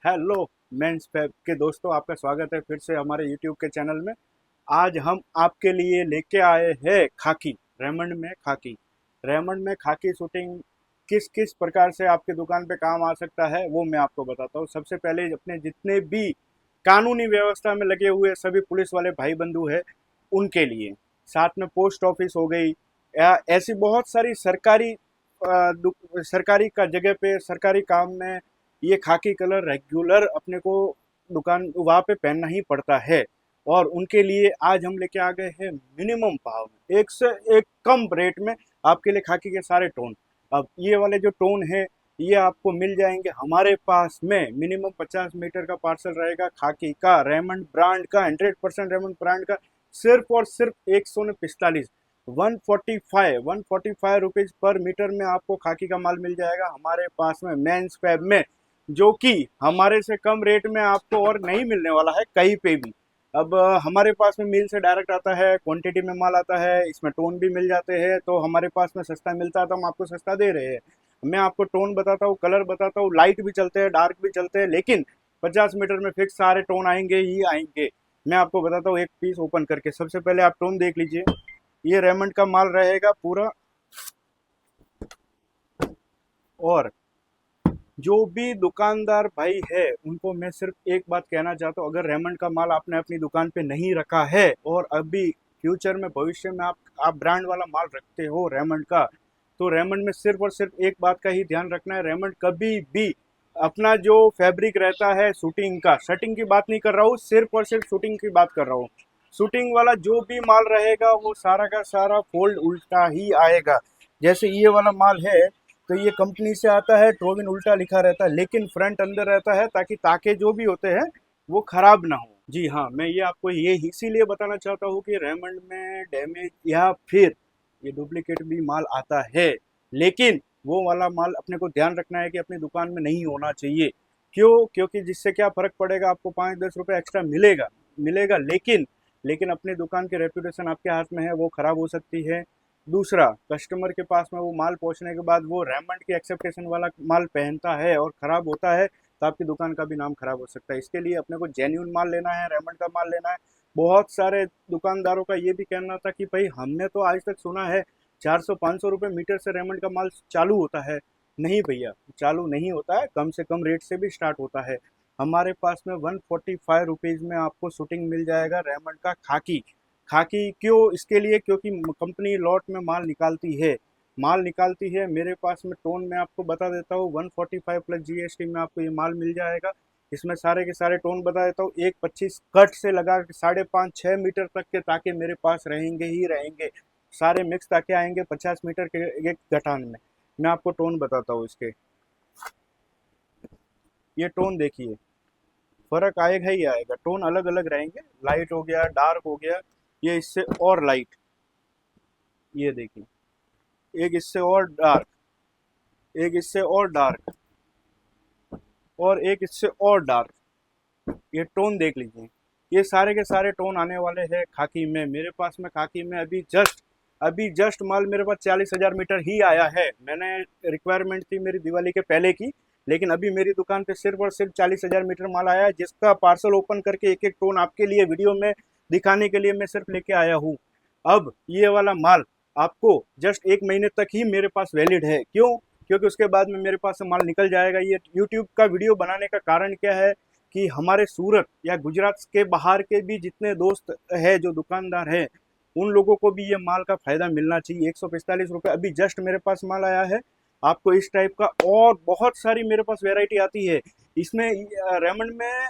Hello mains fab के दोस्तों, आपका स्वागत है फिर से हमारे यूट्यूब के चैनल में। आज हम आपके लिए लेके आए हैं खाकी। रेमंड में खाकी शूटिंग किस किस प्रकार से आपकी दुकान पे काम आ सकता है वो मैं आपको बताता हूँ। सबसे पहले अपने जितने भी कानूनी व्यवस्था में लगे हुए सभी पुलिस वाले भाई बंधु हैं उनके लिए, साथ में पोस्ट ऑफिस हो गई या ऐसी बहुत सारी सरकारी का जगह पे सरकारी काम में ये खाकी कलर रेगुलर अपने को दुकान वहाँ पे पहनना ही पड़ता है। और उनके लिए आज हम लेके आ गए हैं मिनिमम भाव में, एक से एक कम रेट में आपके लिए खाकी के सारे टोन। अब ये वाले जो टोन है ये आपको मिल जाएंगे हमारे पास में। मिनिमम 50 मीटर का पार्सल रहेगा खाकी का, रेमंड ब्रांड का, 100% रेमंड ब्रांड का, सिर्फ और सिर्फ 145 145 रुपीज पर मीटर में आपको खाकी का माल मिल जाएगा हमारे पास में मेंस फैब में, जो कि हमारे से कम रेट में आपको और नहीं मिलने वाला है कहीं पे भी। अब हमारे पास में मिल से डायरेक्ट आता है, क्वांटिटी में माल आता है, इसमें टोन भी मिल जाते हैं, तो हमारे पास में सस्ता मिलता है तो हम आपको सस्ता दे रहे हैं। मैं आपको टोन बताता हूँ, कलर बताता हूँ, लाइट भी चलते हैं, डार्क भी चलते हैं, लेकिन 50 मीटर में फिक्स सारे टोन आएंगे ही आएंगे। मैं आपको बताता हूँ एक पीस ओपन करके। सबसे पहले आप टोन देख लीजिए, ये रेमंड का माल रहेगा पूरा। और जो भी दुकानदार भाई है उनको मैं सिर्फ एक बात कहना चाहता हूँ, अगर रेमंड का माल आपने अपनी दुकान पे नहीं रखा है और अभी फ्यूचर में भविष्य में आप ब्रांड वाला माल रखते हो रेमंड का, तो रेमंड में सिर्फ और सिर्फ एक बात का ही ध्यान रखना है, रेमंड कभी भी अपना जो फैब्रिक रहता है शूटिंग का, शर्टिंग की बात नहीं कर रहा हूँ, सिर्फ और सिर्फ शूटिंग की बात कर रहा हूँ, शूटिंग वाला जो भी माल रहेगा वो सारा का सारा फोल्ड उल्टा ही आएगा। जैसे ये वाला माल है तो ये कंपनी से आता है, ट्रोविन उल्टा लिखा रहता है लेकिन फ्रंट अंदर रहता है, ताकि ताके जो भी होते हैं वो खराब ना हो। जी हाँ, मैं ये आपको ये इसीलिए बताना चाहता हूँ कि रेमंड में डैमेज या फिर ये डुप्लीकेट भी माल आता है, लेकिन वो वाला माल अपने को ध्यान रखना है कि अपनी दुकान में नहीं होना चाहिए। क्यों? क्योंकि जिससे क्या फर्क पड़ेगा, आपको 5-10 रुपये एक्स्ट्रा मिलेगा मिलेगा, लेकिन अपनी दुकान की रेपुटेशन आपके हाथ में है, वो खराब हो सकती है। दूसरा, कस्टमर के पास में वो माल पहुंचने के बाद वो रेमंड की एक्सेप्टेशन वाला माल पहनता है और ख़राब होता है तो आपकी दुकान का भी नाम खराब हो सकता है। इसके लिए अपने को जेन्यून माल लेना है, रेमंड का माल लेना है। बहुत सारे दुकानदारों का ये भी कहना था कि भाई हमने तो आज तक सुना है 400-500 रुपये मीटर से रेमंड का माल चालू होता है। नहीं भैया, चालू नहीं होता है, कम से कम रेट से भी स्टार्ट होता है। हमारे पास में 145 रुपीज़ में आपको शूटिंग मिल जाएगा रेमंड का खाकी। खाकी क्यों? इसके लिए क्योंकि कंपनी लॉट में माल निकालती है। मेरे पास में टोन में आपको बता देता हूँ, 145 प्लस जीएसटी में आपको ये माल मिल जाएगा। इसमें सारे के सारे टोन बता देता हूँ, एक 25 कट से लगा के 5.5-6 मीटर तक के ताके मेरे पास रहेंगे ही रहेंगे। सारे मिक्स ताके आएंगे 50 मीटर के एक गठान में। मैं आपको टोन बताता हूँ इसके, ये टोन देखिए, फर्क आएगा ही आएगा, टोन अलग अलग रहेंगे, लाइट हो गया, डार्क हो गया, ये इससे और लाइट, ये देखिए, एक इससे और डार्क, एक इससे और डार्क, और एक इससे और डार्क, ये टोन देख लीजिए। ये सारे के सारे टोन आने वाले हैं खाकी में। मेरे पास में खाकी में अभी जस्ट माल मेरे पास 40,000 मीटर ही आया है। मैंने रिक्वायरमेंट थी मेरी दिवाली के पहले की, लेकिन अभी मेरी दुकान पे सिर्फ और सिर्फ 40,000 मीटर माल आया है, जिसका पार्सल ओपन करके एक एक टोन आपके लिए वीडियो में दिखाने के लिए मैं सिर्फ लेके आया हूँ। अब ये वाला माल आपको जस्ट 1 महीने तक ही मेरे पास वैलिड है। क्यों? क्योंकि उसके बाद में मेरे पास से माल निकल जाएगा। ये यूट्यूब का वीडियो बनाने का कारण क्या है कि हमारे सूरत या गुजरात के बाहर के भी जितने दोस्त है जो दुकानदार है, उन लोगों को भी ये माल का फायदा मिलना चाहिए। 145 रुपये अभी जस्ट मेरे पास माल आया है। आपको इस टाइप का और बहुत सारी मेरे पास वैरायटी आती है। इसमें रेमंड में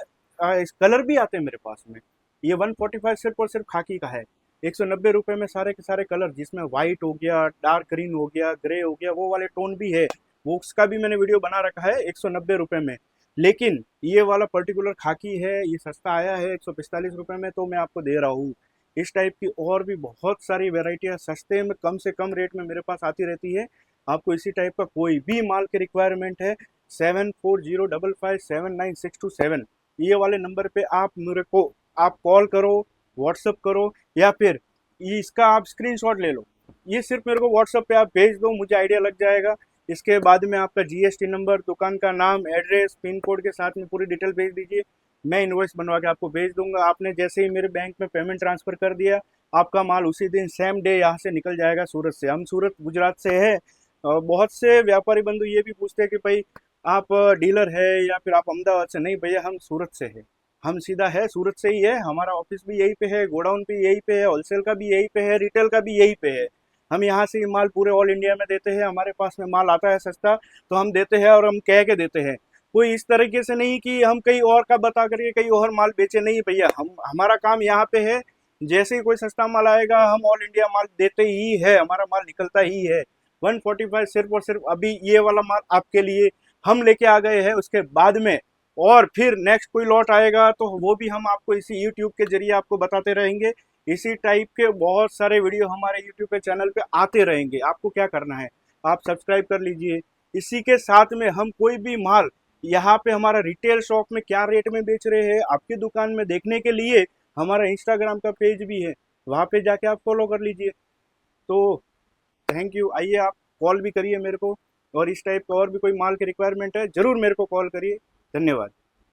इस कलर भी आते हैं मेरे पास में। ये 145 सिर्फ और सिर्फ खाकी का है। 190 रुपये में सारे के सारे कलर, जिसमें वाइट हो गया, डार्क ग्रीन हो गया, ग्रे हो गया, वो वाले टोन भी है, वो उसका भी मैंने वीडियो बना रखा है 190 रुपये में। लेकिन ये वाला पर्टिकुलर खाकी है, ये सस्ता आया है 145 रुपये में, तो मैं आपको दे रहा हूँ। इस टाइप की और भी बहुत सारी वेराइटियाँ सस्ते में कम से कम रेट में मेरे पास आती रहती है। आपको इसी टाइप का कोई भी माल की रिक्वायरमेंट है, 7405579627, ये वाले नंबर पे आप मेरे को आप कॉल करो, व्हाट्सअप करो, या फिर इसका आप स्क्रीनशॉट ले लो। ये सिर्फ मेरे को व्हाट्सअप पे आप भेज दो, मुझे आइडिया लग जाएगा इसके बाद में आपका जीएसटी नंबर, दुकान का नाम, एड्रेस, पिन कोड के साथ में पूरी डिटेल भेज दीजिए। मैं इनवॉइस बनवा के आपको भेज दूंगा। आपने जैसे ही मेरे बैंक में पेमेंट ट्रांसफ़र कर दिया, आपका माल उसी दिन सेम डे यहाँ से निकल जाएगा सूरत से। हम सूरत गुजरात से है। बहुत से व्यापारी बंधु ये भी पूछते हैं कि भाई आप डीलर है या फिर आप अहमदाबाद से। नहीं भैया, हम सूरत से है। हम सीधा है सूरत से ही है। हमारा ऑफिस भी यहीं पे है, गोडाउन भी यहीं पे है, होलसेल का भी यहीं पे है, रिटेल का भी यहीं पे है। हम यहाँ से ही माल पूरे ऑल इंडिया में देते हैं। हमारे पास में माल आता है सस्ता तो हम देते हैं, और हम कह के देते हैं। कोई इस तरीके से नहीं कि हम कहीं और का बता करके कहीं और माल बेचे। नहीं भैया, हम हमारा काम यहाँ पे है। जैसे ही कोई सस्ता माल आएगा हम ऑल इंडिया माल देते ही है, हमारा माल निकलता ही है। 145 सिर्फ और सिर्फ अभी ये वाला माल आपके लिए हम लेके आ गए हैं। उसके बाद में और फिर नेक्स्ट कोई लॉट आएगा तो वो भी हम आपको इसी यूट्यूब के जरिए आपको बताते रहेंगे। इसी टाइप के बहुत सारे वीडियो हमारे यूट्यूब पे चैनल पे आते रहेंगे। आपको क्या करना है, आप सब्सक्राइब कर लीजिए। इसी के साथ में हम कोई भी माल यहाँ पे हमारा रिटेल शॉप में क्या रेट में बेच रहे हैं आपकी दुकान में देखने के लिए हमारा इंस्टाग्राम का पेज भी है, वहाँ पे जाके आप फॉलो कर लीजिए। तो थैंक यू। आइए, आप कॉल भी करिए मेरे को, और इस टाइप का और भी कोई माल की रिक्वायरमेंट है ज़रूर मेरे को कॉल करिए। धन्यवाद।